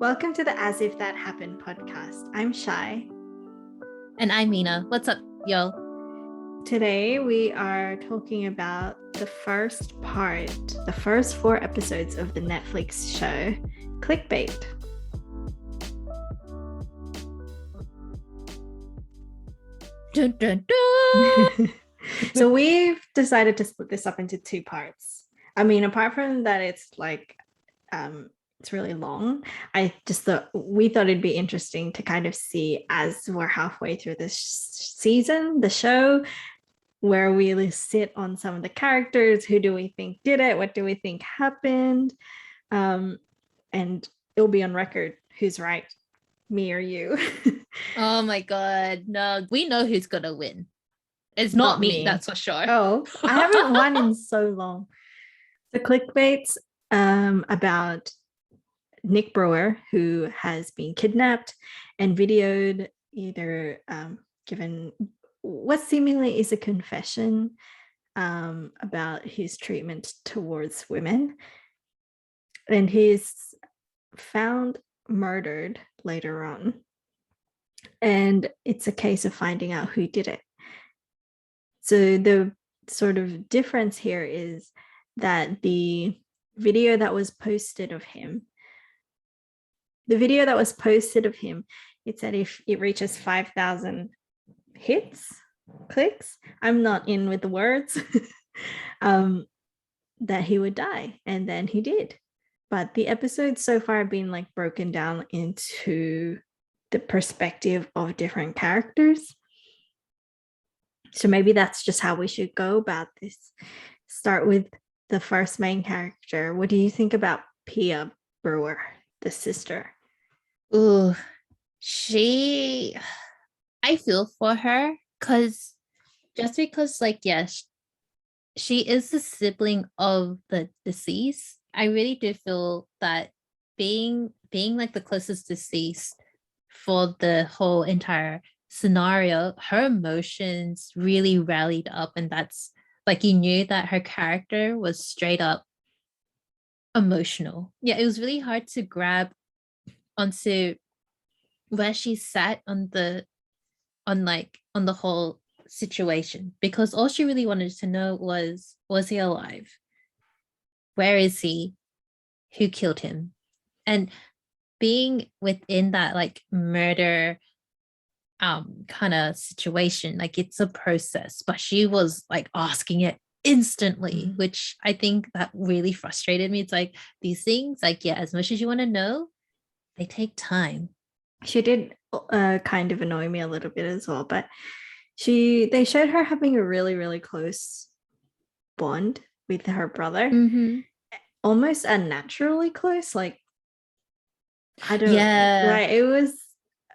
Welcome to the As If That Happened podcast. I'm Shai. And I'm Mina. What's up, yo? Today we are talking about the first 4 episodes of the Netflix show, Clickbait. Dun, dun, dun. So we've decided to split this up into 2 parts. I mean, apart from that, it's really long. We thought it'd be interesting to kind of see, as we're halfway through this season, the show, where we sit on some of the characters. Who do we think did it? What do we think happened? And it'll be on record who's right, me or you. Oh my god, no, we know who's gonna win. It's not me, that's for sure. Oh, I haven't won in so long. The Clickbait's about Nick Brewer, who has been kidnapped and videoed, either given what seemingly is a confession about his treatment towards women. And he's found murdered later on. And it's a case of finding out who did it. So the sort of difference here is that the video that was posted of him, it said if it reaches 5,000 clicks, I'm not in with the words, that he would die. And then he did. But the episodes so far have been broken down into the perspective of different characters. So maybe that's just how we should go about this. Start with the first main character. What do you think about Pia Brewer, the sister? Ooh, I feel for her because she is the sibling of the deceased. I really do feel that being the closest deceased for the whole entire scenario, her emotions really rallied up, and that's you knew that her character was straight up emotional. Yeah, it was really hard to grab onto where she sat on the whole situation, because all she really wanted to know was he alive? Where is he? Who killed him? And being within that murder kind of situation, it's a process, but she was asking it instantly, which I think that really frustrated me. It's these things, as much as you want to know, they take time. She did kind of annoy me a little bit as well, but they showed her having a really, really close bond with her brother. Mm-hmm. Almost unnaturally close. I don't Yeah. it was,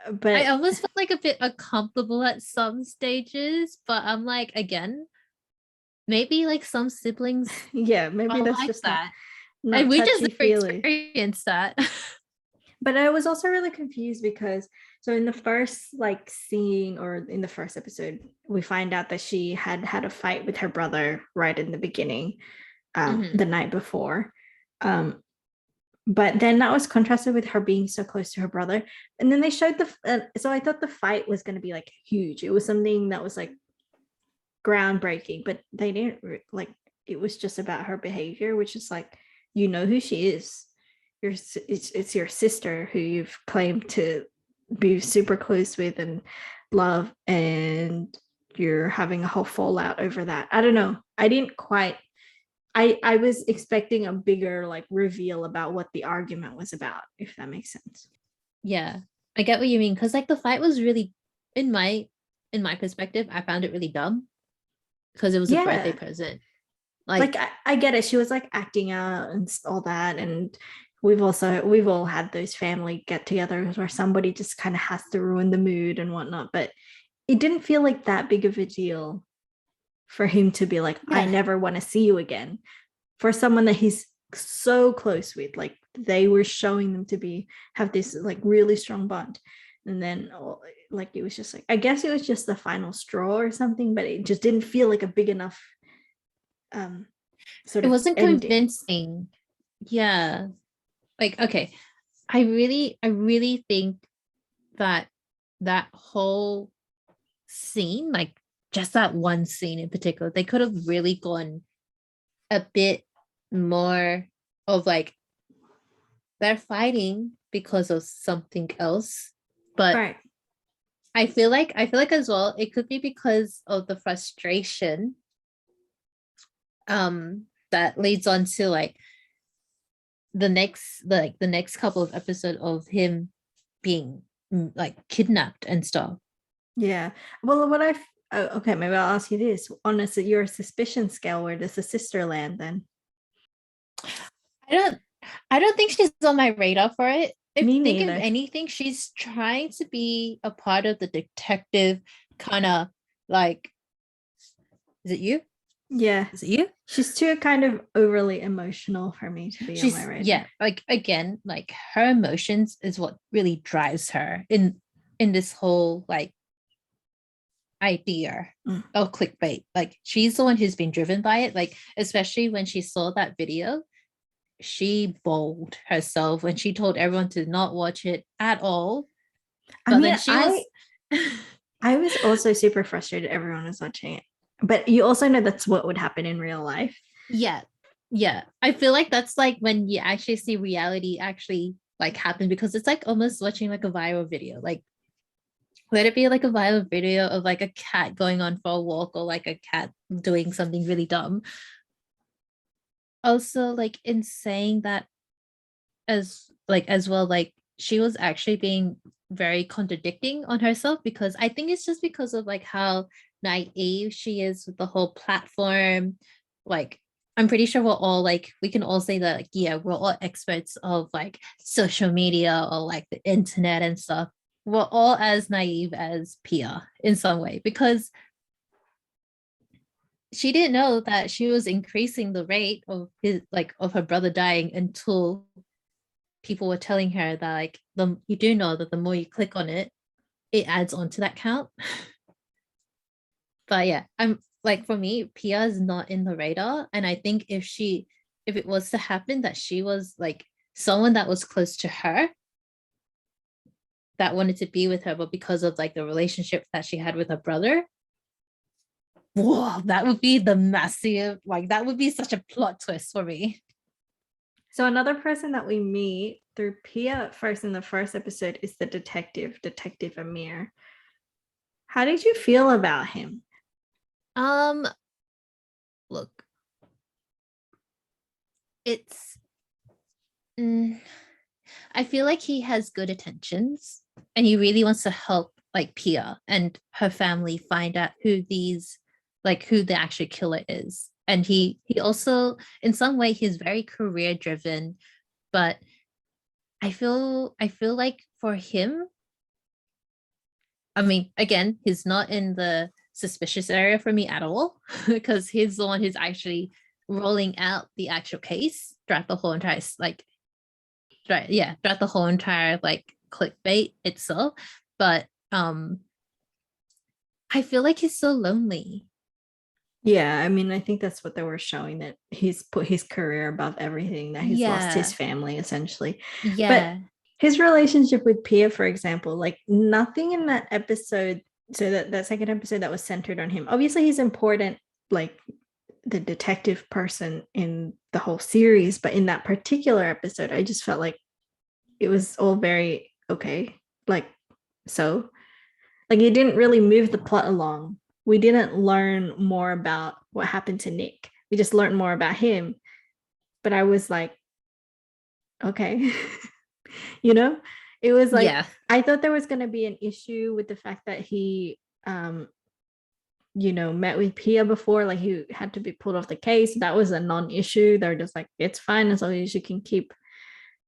but I almost felt a bit uncomfortable at some stages, but I'm again, maybe some siblings yeah, maybe that's just that. Not and we just never feely. experienced that. But I was also really confused because in the first scene, or in the first episode, we find out that she had a fight with her brother right in the beginning, the night before. But then that was contrasted with her being so close to her brother. And then they showed so I thought the fight was going to be huge. It was something that was groundbreaking, but they didn't it was just about her behavior, which is you know who she is. It's your sister who you've claimed to be super close with and love, and you're having a whole fallout over that. I don't know. I didn't quite. I was expecting a bigger reveal about what the argument was about, if that makes sense. Yeah, I get what you mean, because the fight was really, in my perspective, I found it really dumb because it was a birthday present. I get it. She was acting out and all that, and we've all had those family get-togethers where somebody just kind of has to ruin the mood and whatnot, but it didn't feel like that big of a deal for him to be I never want to see you again, for someone that he's so close with. They were showing them to have this really strong bond, and then it was just I guess it was just the final straw or something, but it just didn't feel like a big enough it wasn't ending. Convincing. Yeah, okay, I really think that that whole scene, like just that one scene in particular, they could have really gone a bit more of like they're fighting because of something else. But Right. I feel like as well, it could be because of the frustration that leads on to like the next couple of episodes of him being like kidnapped and stuff. Yeah. Well, okay, maybe I'll ask you this. On your suspicion scale, where does the sister land then? I don't I don't think she's on my radar for it. I Me think if neither. anything, she's trying to be a part of the detective kind of like, is it you? Yeah. Is it you? She's too kind of overly emotional for me to be on my She's radar. yeah, like again, like her emotions is what really drives her in this whole like idea Mm. of clickbait. Like she's the one who's been driven by it. Like especially when she saw that video, she bowled herself when she told everyone to not watch it at all. I But mean, then she was I was also super frustrated everyone was watching it. But you also know that's what would happen in real life. yeah, yeah. I feel like that's like when you actually see reality actually like happen because it's like almost watching like a viral video. Like let it be like a viral video of like a cat going on for a walk or like a cat doing something really dumb. Also, like in saying that as well, like she was actually being very contradicting on herself because I think it's just because of like how naive she is with the whole platform. Like I'm pretty sure we're all like we can all say that like yeah, we're all experts of like social media or like the internet and stuff. We're all as naive as Pia in some way because she didn't know that she was increasing the rate of his like of her brother dying until people were telling her that like the you do know that the more you click on it, it adds on to that count. But yeah, I'm like for me, Pia is not in the radar. And I think if it was to happen that she was like someone that was close to her that wanted to be with her, but because of like the relationship that she had with her brother, whoa, that would be the massive, like that would be such a plot twist for me. So another person that we meet through Pia first in the first episode is the Detective Amir. How did you feel about him? Um, look, it's mm, I feel like he has good intentions and he really wants to help like Pia and her family find out who the actual killer is. And he also in some way he's very career driven, but I feel like for him, I mean, again, he's not in the suspicious area for me at all because he's the one who's actually rolling out the actual case throughout the whole entire like throughout the whole entire like clickbait itself. But I feel like he's so lonely. Yeah, I mean, I think that's what they were showing, that he's put his career above everything, that he's lost his Yeah. family essentially. But Yeah. his relationship with Pia, for example, like nothing in that episode, so that second episode that was centered on him. Obviously, he's important, like the detective person in the whole series, but in that particular episode, I just felt like it was all very okay. Like, so like it didn't really move the plot along. We didn't learn more about what happened to Nick. We just learned more about him. But I was like, okay. you know, it was like Yeah. I thought there was going to be an issue with the fact that he met with Pia before, like he had to be pulled off the case. That was a non-issue. They're just like, it's fine as long as you can keep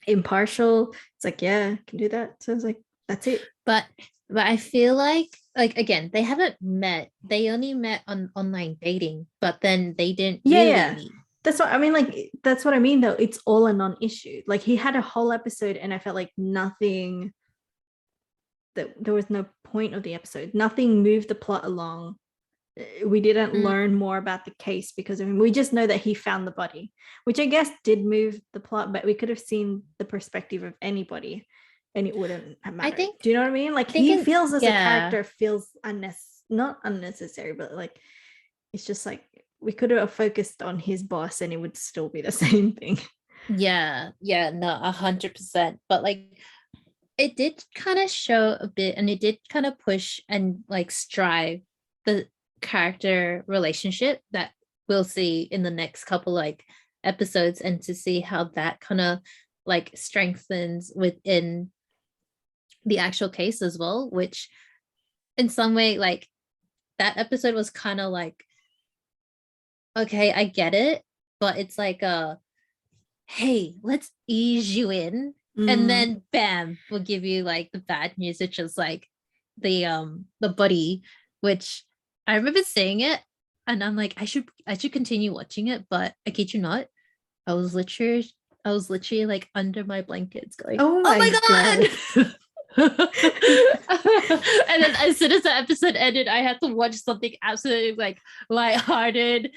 impartial. It's like, yeah, I can do that. So it's like, that's it. But I feel like again, they haven't met. They only met on online dating, but then they didn't Yeah, really yeah. meet. That's what I mean. Like, that's what I mean, though. It's all a non issue. Like, he had a whole episode, and I felt like nothing, that there was no point of the episode. Nothing moved the plot along. We didn't Mm. learn more about the case because of him. We just know that he found the body, which I guess did move the plot, but we could have seen the perspective of anybody and it wouldn't have I mattered. think Do you know what I mean? Like he thinking, feels as a yeah, character feels not unnecessary, but like it's just like we could have focused on his boss and it would still be the same thing. yeah, no, 100%. But like it did kind of show a bit, and it did kind of push and like strive the character relationship that we'll see in the next couple like episodes, and to see how that kind of like strengthens within the actual case as well, which in some way like that episode was kind of like, okay, I get it, but it's like hey, let's ease you in. And Mm. then bam, we'll give you like the bad news, which is like the buddy, which I remember seeing it and I'm like, I should continue watching it, but I kid you not, I was literally I was literally like under my blankets going, Oh oh my god. my god. And then as soon as the episode ended, I had to watch something absolutely like lighthearted,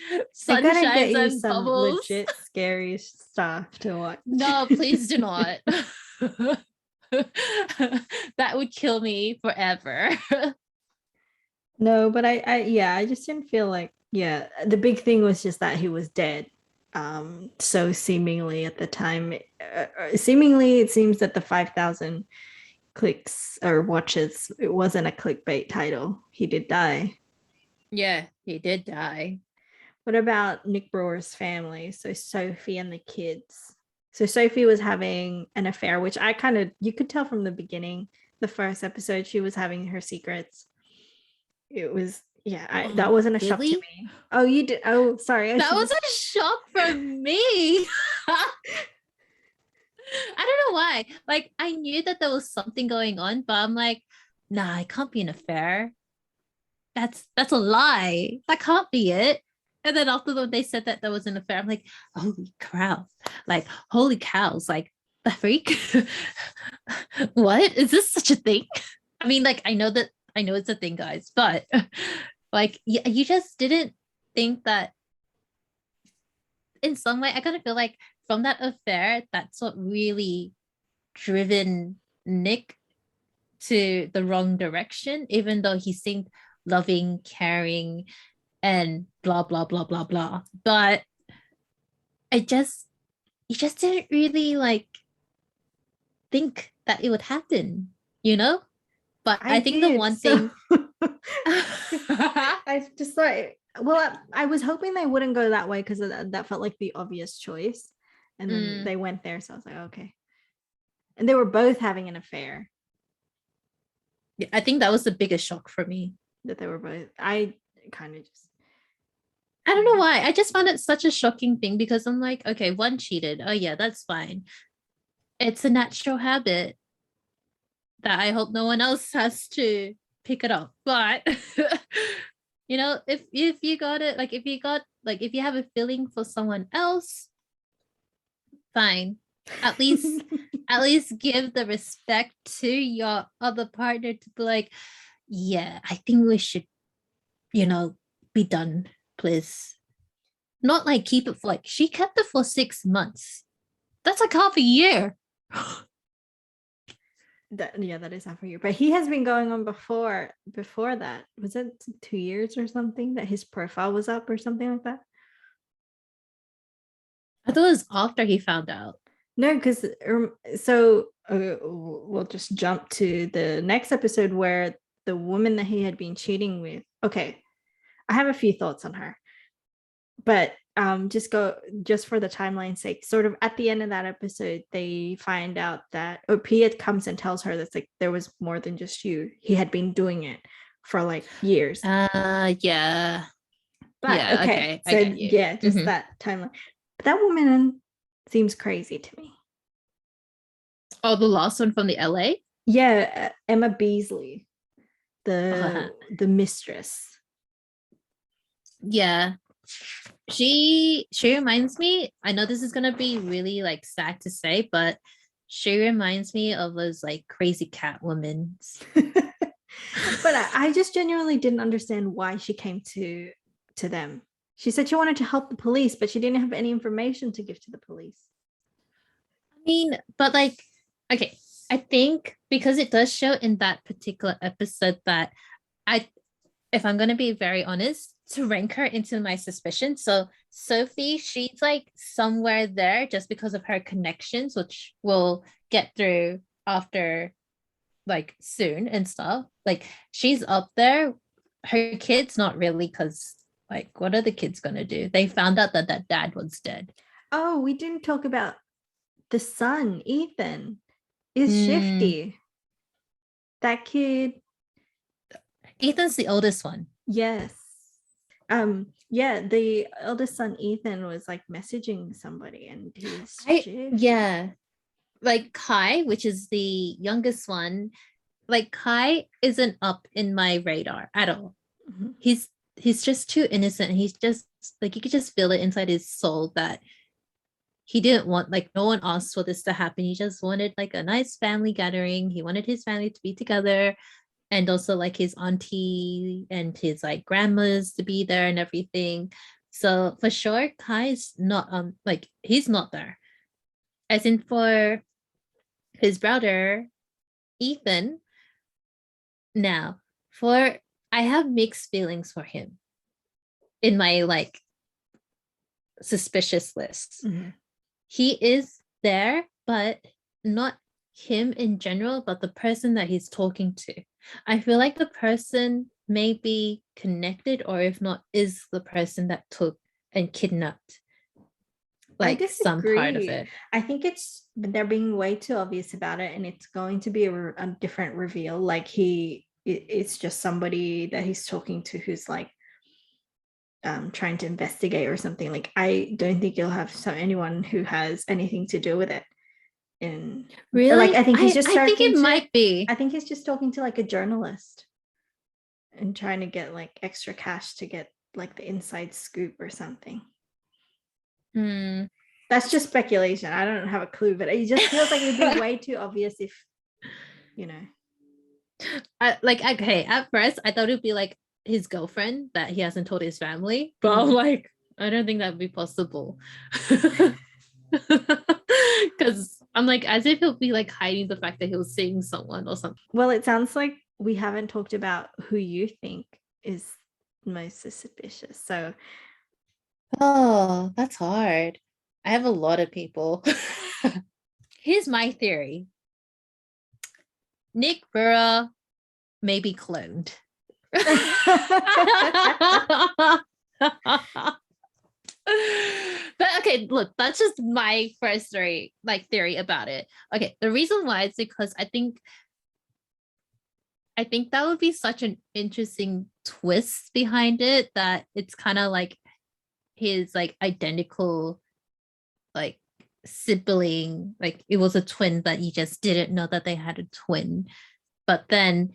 I gotta get sunshines you and some bubbles. legit scary stuff to watch. No, please do not. That would kill me forever. No, but yeah, I just didn't feel like, yeah, the big thing was just that he was dead. So seemingly at the time, seemingly it seems that the 5,000 clicks or watches, it wasn't a clickbait title. He did die. Yeah, he did die. What about Nick Brewer's family? So Sophie and the kids. So Sophie was having an affair, which I kind of, you could tell from the beginning, the first episode, she was having her secrets. It was, yeah, that Oh, wasn't a shock to really? me. Oh, you did. Oh, sorry. I That should was have. a shock for me. I don't know why. Like, I knew that there was something going on, but I'm like, nah, it can't be an affair. That's a lie. That can't be it. And then after they said that there was an affair, I'm like, holy crap. Like, holy cows, like the freak. What? Is this such a thing? I mean, like, I know it's a thing, guys, but like you just didn't think that in some way. I kind of feel like from that affair, that's what really driven Nick to the wrong direction, even though he seemed loving, caring, and blah blah blah blah blah. But I just you just didn't really like think that it would happen, you know? But I I think the did. one So thing I just thought, well, I was hoping they wouldn't go that way because that felt like the obvious choice. And then mm, they went there. So I was like, okay. And they were both having an affair, I think that was the biggest shock for me. that they were both, I kind of just, I don't know yeah. why. I just found it such a shocking thing because I'm like, okay, one cheated. Oh yeah, that's fine. It's a natural habit that I hope no one else has to pick it up. But you know, if you got it, like if you have a feeling for someone else, fine. At least at least give the respect to your other partner to be like, yeah, I think we should, you know, be done, please. Not like keep it for like she kept it for 6 months. That's like half a year. That, yeah, that is half a year. But he has been going on before that. Was it 2 years or something that his profile was up or something like that? I thought it was after he found out. No, because so we'll just jump to the next episode where the woman that he had been cheating with. Okay, I have a few thoughts on her, but just for the timeline's sake. Sort of at the end of that episode, they find out that Pia comes and tells her that's like there was more than just you. He had been doing it for like years. Yeah. But Yeah, okay, okay. I so get you. yeah, just Mhm. that timeline. But that woman seems crazy to me. Oh, the last one from the LA? Yeah, Emma Beasley, the mistress. Yeah. She reminds me, I know this is gonna be really like sad to say, but she reminds me of those like crazy cat women. But I just genuinely didn't understand why she came to them. She said she wanted to help the police, but she didn't have any information to give to the police. I mean, but like, okay, I think because it does show in that particular episode that I, if I'm gonna be very honest, to rank her into my suspicion. So Sophie, she's like somewhere there just because of her connections, which we'll get through after like soon and stuff. Like she's up there. Her kids not really, because like what are the kids gonna do? They found out that that dad was dead. Oh, we didn't talk about the son, Ethan, is Mm, shifty. That kid, Ethan's the oldest one. yes. Yeah, the eldest son Ethan was like messaging somebody and he's shifty. Yeah, like Kai, which is the youngest one, like Kai isn't up in my radar at all. Mhm. He's just too innocent. He's just like you could just feel it inside his soul that he didn't want, like no one asked for this to happen. He just wanted like a nice family gathering. He wanted his family to be together, and also like his auntie and his like grandmas to be there and everything. So for sure, Kai's not like he's not there. As in for his brother, Ethan, now for I have mixed feelings for him in my like suspicious list. Mhm. He is there, but not him in general, but the person that he's talking to. I feel like the person may be connected, or if not, is the person that took and kidnapped I like some part of disagree. it. I think they're being way too obvious about it, and it's going to be a different reveal. Like it's just somebody that he's talking to who's like trying to investigate or something. Like I don't think you'll have anyone who has anything to do with it. And like Really? I think he's just I think talking it to. might be. I think he's just talking to like a journalist and trying to get like extra cash to get like the inside scoop or something. Hmm. That's just speculation. I don't have a clue, but it just feels like it'd be way too obvious if, you know. Like okay, at first I thought it'd be like his girlfriend that he hasn't told his family, but I'm Mm. like, I don't think that would be possible. Because I'm like, as if he'll be like hiding the fact that he was seeing someone or something. Well, it sounds like we haven't talked about who you think is most suspicious. So, Oh, that's hard. I have a lot of people. Here's my theory. Nick Burra may be cloned. But okay, look, that's just my first theory about it. Okay, the reason why is because I think that would be such an interesting twist behind it, that it's kind of like his like identical like sibling, like it was a twin that you just didn't know that they had a twin. But then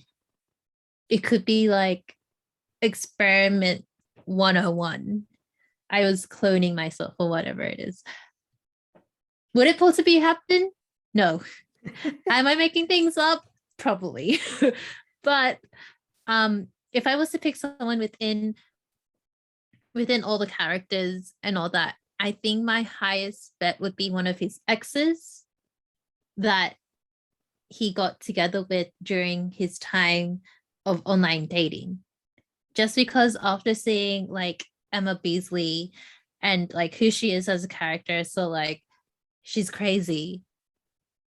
it could be like experiment 101. I was cloning myself or whatever it is. Would it possibly happen? No. Am I making things up? Probably. But if I was to pick someone within all the characters and all that, I think my highest bet would be one of his exes that he got together with during his time of online dating. Just because after seeing like Emma Beasley and like who she is as a character, so like she's crazy.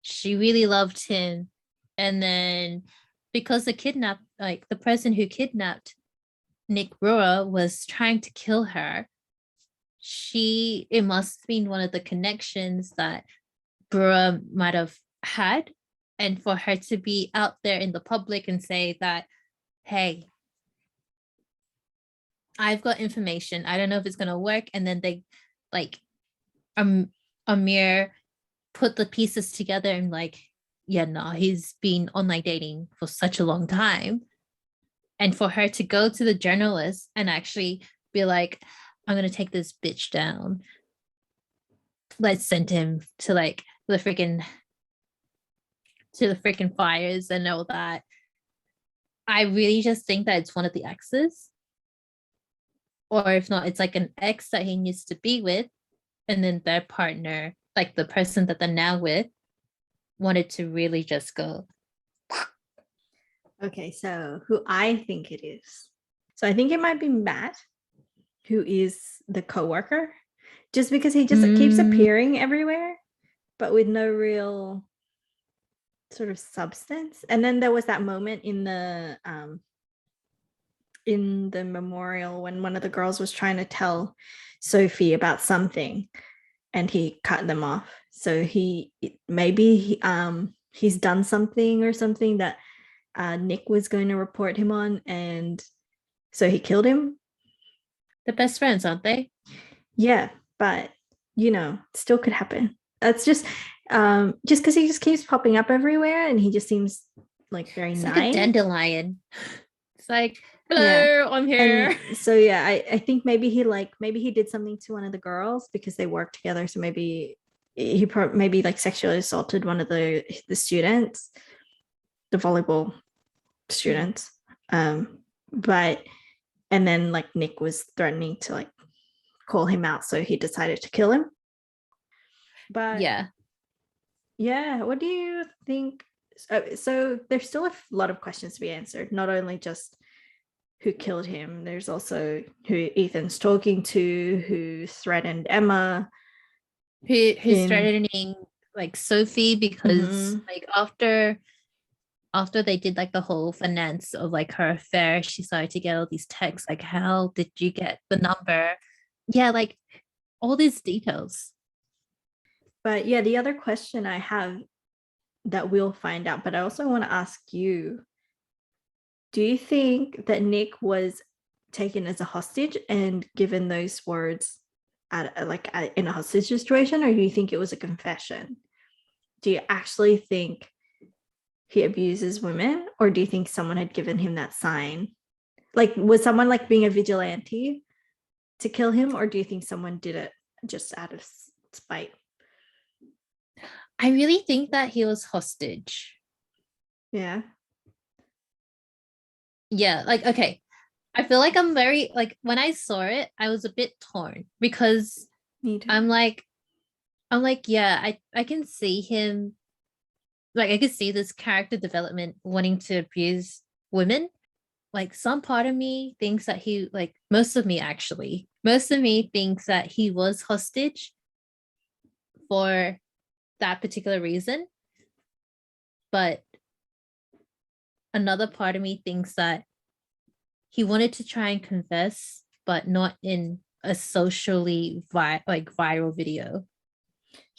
She really loved him. And then because the person who kidnapped Nick Brewer was trying to kill her, it must have been one of the connections that Brewer might have had. And for her to be out there in the public and say that, hey, I've got information. I don't know if it's gonna work. And then they like Amir put the pieces together and like, yeah, no, he's been online dating for such a long time. And for her to go to the journalist and actually be like, I'm gonna take this bitch down. Let's send him to like the freaking fires and all that. I really just think that it's one of the exes, or if not, it's like an ex that he needs to be with, and then their partner, like the person that they're now with, wanted to really just go. Okay, so who I think it is. So I think it might be Matt, who is the coworker, just because he just keeps appearing everywhere, but with no real sort of substance. And then there was that moment in the memorial when one of the girls was trying to tell Sophie about something, and he cut them off. So he's done something or something that Nick was going to report him on, and so he killed him. They're best friends, aren't they? Yeah, but still could happen. That's just because he just keeps popping up everywhere, and he just seems like very It's nice. like a dandelion. It's like, hello, Yeah. I'm here. And so yeah, I think maybe he did something to one of the girls because they work together. So maybe he maybe like sexually assaulted one of the students, the volleyball students. But and then like Nick was threatening to like call him out, so he decided to kill him. But yeah, what do you think? So there's still a lot of questions to be answered, not only just who killed him, there's also who Ethan's talking to, who threatened Emma, who's threatening like Sophie, because like after they did like the whole finance of like her affair, she started to get all these texts like, how did you get the number? Yeah, like all these details. But yeah, the other question I have that we'll find out, but I also want to ask you, do you think that Nick was taken as a hostage and given those words in a hostage situation, or do you think it was a confession? Do you actually think he abuses women, or do you think someone had given him that sign? Like, was someone like being a vigilante to kill him, or do you think someone did it just out of spite? I really think that he was hostage. Yeah. Yeah, like okay. I feel like I'm very like when I saw it, I was a bit torn because I'm like, yeah, I can see him, like I could see this character development wanting to abuse women. Like some part of me thinks that he, like most of me actually, most of me thinks that he was hostage for that particular reason. But another part of me thinks that he wanted to try and confess, but not in a socially viral video.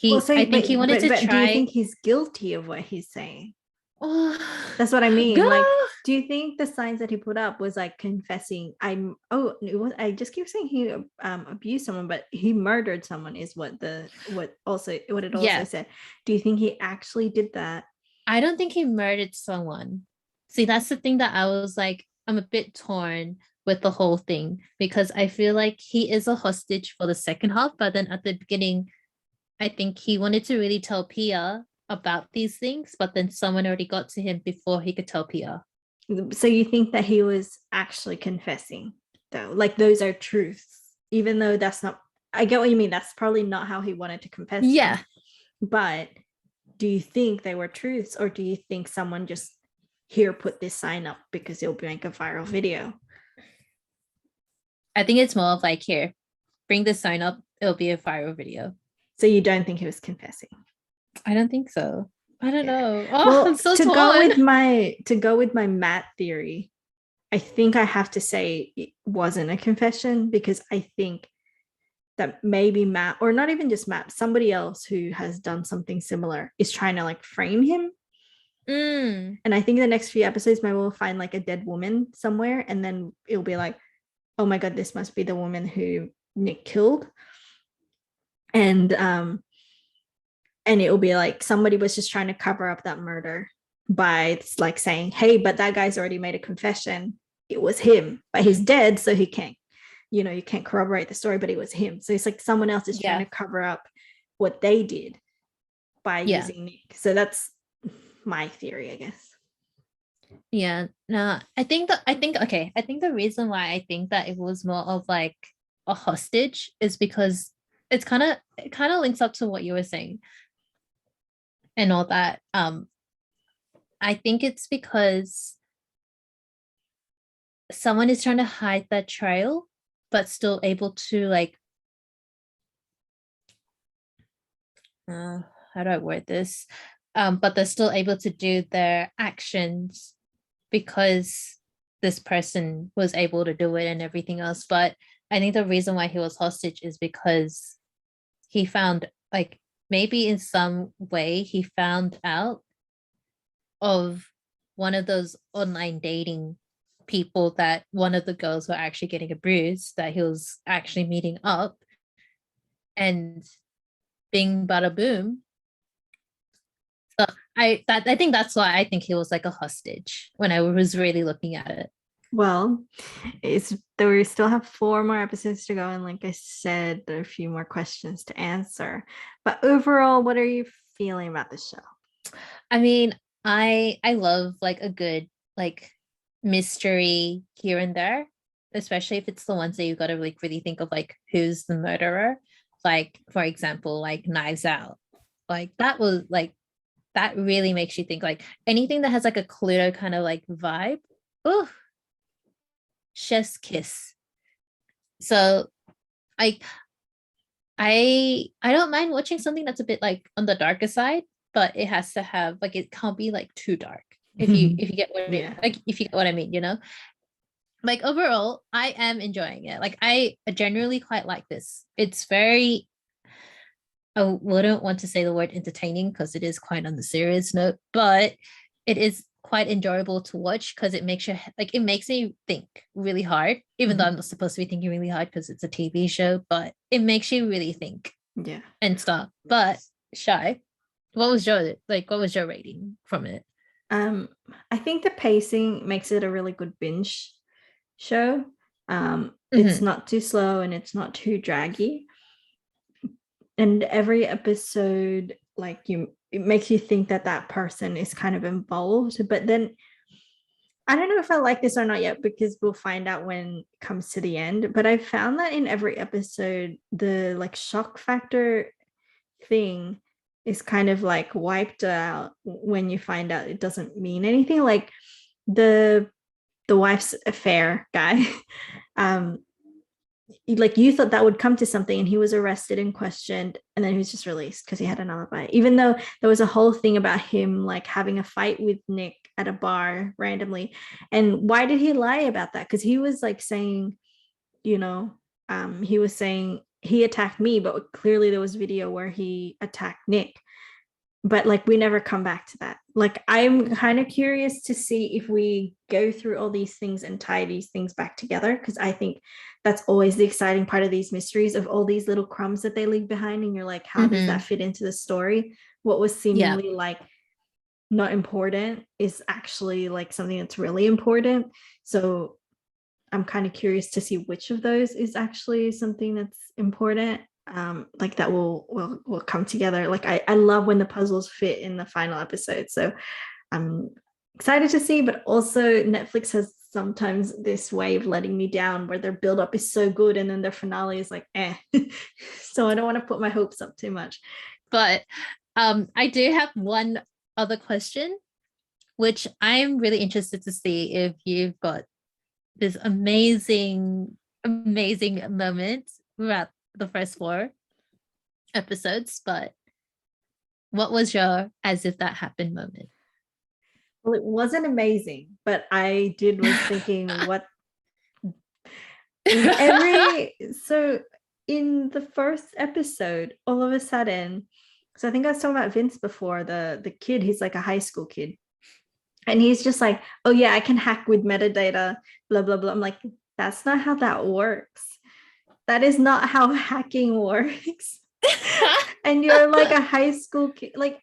I think he wanted to try. Do you think he's guilty of what he's saying? Oh, that's what I mean. go! Like, do you think the signs that he put up was like confessing? I just keep saying he abused someone, but he murdered someone is what it also said. Do you think he actually did that? I don't think he murdered someone. See, that's the thing that I was like, I'm a bit torn with the whole thing, because I feel like he is a hostage for the second half, but then at the beginning, I think he wanted to really tell Pia about these things, but then someone already got to him before he could tell Pia. So you think that he was actually confessing, though? Like those are truths, even though that's not, I get what you mean. That's probably not how he wanted to confess. Yeah. Them. But do you think they were truths, or do you think someone just here put this sign up because it'll make a viral video? I think it's more of like, here, bring this sign up, it'll be a viral video. So you don't think he was confessing? I don't think so. I don't know. Oh, well, I'm so to torn. go with my Matt theory, I think I have to say it wasn't a confession, because I think that maybe Matt, or not even just Matt, somebody else who has done something similar is trying to like frame him. And I think the next few episodes, maybe we'll find like a dead woman somewhere, and then it'll be like, oh my God, this must be the woman who Nick killed. And it'll be like somebody was just trying to cover up that murder by like saying, hey, but that guy's already made a confession. It was him, but he's dead, so he can't, you can't corroborate the story, but it was him. So it's like someone else is trying to cover up what they did by using Nick. So that's my theory, I guess. Yeah, no, I think the reason why I think that it was more of like a hostage is because it kind of links up to what you were saying and all that. I think it's because someone is trying to hide that trail, but still able to like how do I word this? But they're still able to do their actions because this person was able to do it and everything else. But I think the reason why he was hostage is because he found like maybe in some way he found out of one of those online dating people that one of the girls were actually getting abused, that he was actually meeting up, and bing bada boom. So I think that's why I think he was like a hostage when I was really looking at it. Well, it's though we still have 4 more episodes to go, and like I said, there are a few more questions to answer. But overall, what are you feeling about the show? I mean, I love like a good like mystery here and there, especially if it's the ones that you got to like really think of like who's the murderer. Like for example, like Knives Out. Like that was like that really makes you think like anything that has like a Cluedo kind of like vibe. Oh, chef's kiss. So I I don't mind watching something that's a bit like on the darker side, but it has to have like it can't be like too dark. If you get what Yeah. like if you get what I mean, you know? Like overall, I am enjoying it. Like I generally quite like this. It's very I wouldn't want to say the word entertaining because it is quite on the serious note, but it is quite enjoyable to watch because it makes you like it makes me think really hard, even though I'm not supposed to be thinking really hard because it's a TV show, but it makes you really think Yeah. and stuff. But Shy, what was your rating from it? Um, I think the pacing makes it a really good binge show. It's Mm-hmm. not too slow and it's not too draggy. And every episode, like it makes you think that that person is kind of involved. But then I don't know if I like this or not yet because we'll find out when it comes to the end. But I found that in every episode, the like shock factor thing is kind of like wiped out when you find out it doesn't mean anything. Like the wife's affair guy, um, like you thought that would come to something, and he was arrested and questioned, and then he was just released because he had an alibi. Even though there was a whole thing about him like having a fight with Nick at a bar randomly, and why did he lie about that? Because he was like saying, you know, he was saying he attacked me, but clearly there was video where he attacked Nick. But like we never come back to that. Like I'm kind of curious to see if we go through all these things and tie these things back together, because I think that's always the exciting part of these mysteries, of all these little crumbs that they leave behind, and you're like, how does that Mm-hmm. fit into the story? What was Yeah. seemingly like not important is actually like something that's really important. So I'm kind of curious to see which of those is actually something that's important. Like that will come together. Like I love when the puzzles fit in the final episode. So I'm excited to see, but also Netflix has sometimes this way of letting me down where their build up is so good and then their finale is like eh. So I don't want to put my hopes up too much. But I do have one other question, which I'm really interested to see if you've got this amazing moment throughout the first 4 episodes. But what was your as if that happened moment? Well, it wasn't amazing, but I did was thinking what in every so in the first episode, all of a sudden, so I think I was talking about Vince before, the kid, he's like a high school kid. And he's just like, oh yeah, I can hack with metadata, blah blah blah. I'm like, that's not how that works. That is not how hacking works. And you're like a high school kid, like,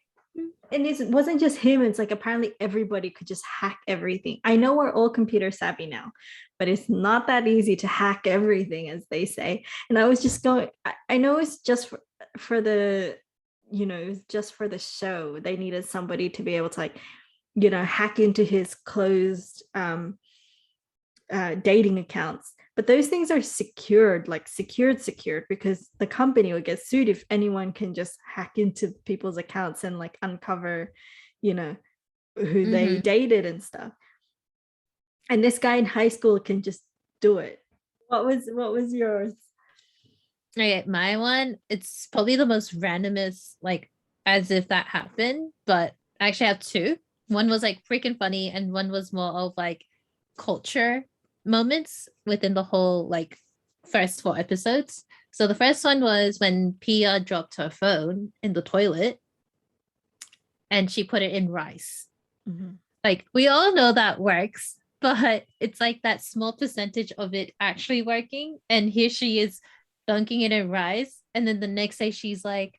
and it wasn't just him. It's like apparently everybody could just hack everything. I know we're all computer savvy now, but it's not that easy to hack everything, as they say. And I was just going, I know it's just for the, it was just for the show. They needed somebody to be able to like hack into his closed dating accounts. But those things are secured, like secured, because the company would get sued if anyone can just hack into people's accounts and like uncover, who they dated and stuff. And this guy in high school can just do it. What was yours? Okay, my one, it's probably the most randomest, like as if that happened, but I actually have two. One was like freaking funny, and one was more of like culture moments within the whole like first 4 episodes. So the first one was when Pia dropped her phone in the toilet and she put it in rice. Mm-hmm. Like we all know that works, but it's like that small percentage of it actually working. And here she is dunking it in rice. And then the next day she's like,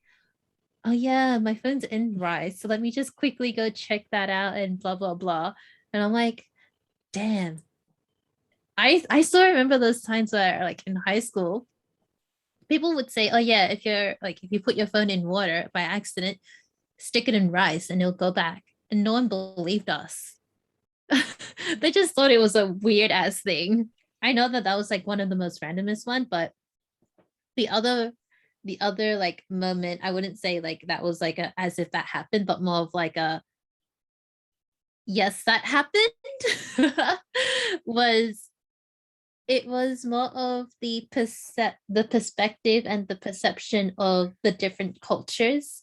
oh yeah, my phone's in rice. So let me just quickly go check that out and blah, blah, blah. And I'm like, damn. I still remember those times where like in high school, people would say, oh yeah, if you put your phone in water by accident, stick it in rice and it'll go back. And no one believed us. They just thought it was a weird ass thing. I know that was like one of the most randomest one, but the other like moment, I wouldn't say like that was like a as if that happened, but more of like a yes, that happened. was It was more of the perspective and the perception of the different cultures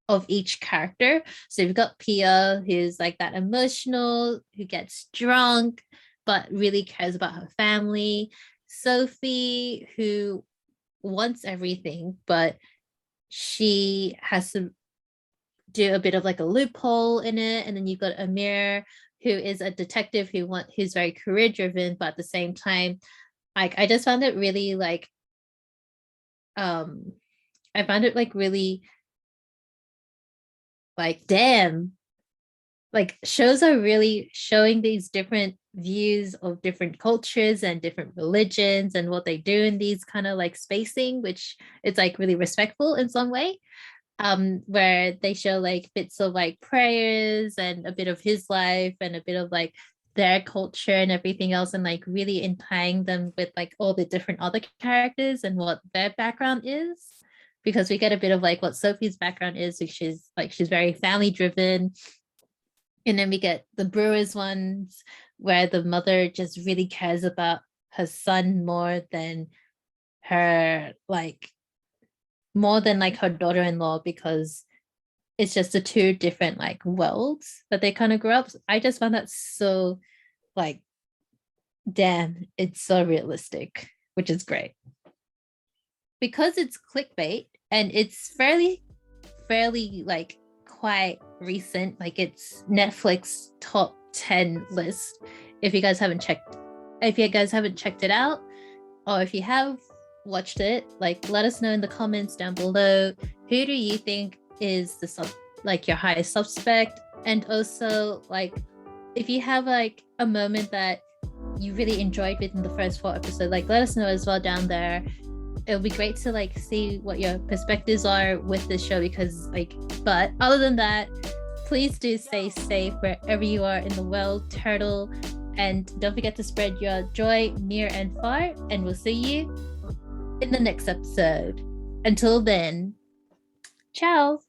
of each character. So you've got Pia, who's like that emotional, who gets drunk, but really cares about her family. Sophie, who wants everything, but she has to do a bit of like a loophole in it. And then you've got Amir, who is a detective who's very career driven, but at the same time, like I just found it really like I found it like really like damn, like shows are really showing these different views of different cultures and different religions and what they do in these kind of like spacing, which it's like really respectful in some way, where they show like bits of like prayers and a bit of his life and a bit of like their culture and everything else, and like really in tying them with like all the different other characters and what their background is, because we get a bit of like what Sophie's background is, which is like she's very family driven. And then we get the Brewers ones where the mother just really cares about her son more than like her daughter-in-law, because it's just the two different like worlds that they kind of grew up. I just found that so like damn, it's so realistic, which is great. Because it's clickbait and it's fairly like quite recent, like it's Netflix top 10 list. If you guys haven't checked it out, or if you have watched it, like let us know in the comments down below, who do you think is your highest suspect? And also like if you have like a moment that you really enjoyed within the first 4 episodes, like let us know as well down there. It'll be great to like see what your perspectives are with this show, because like, but other than that, please do stay safe wherever you are in the world, turtle, and don't forget to spread your joy near and far, and we'll see you in the next episode. Until then, ciao.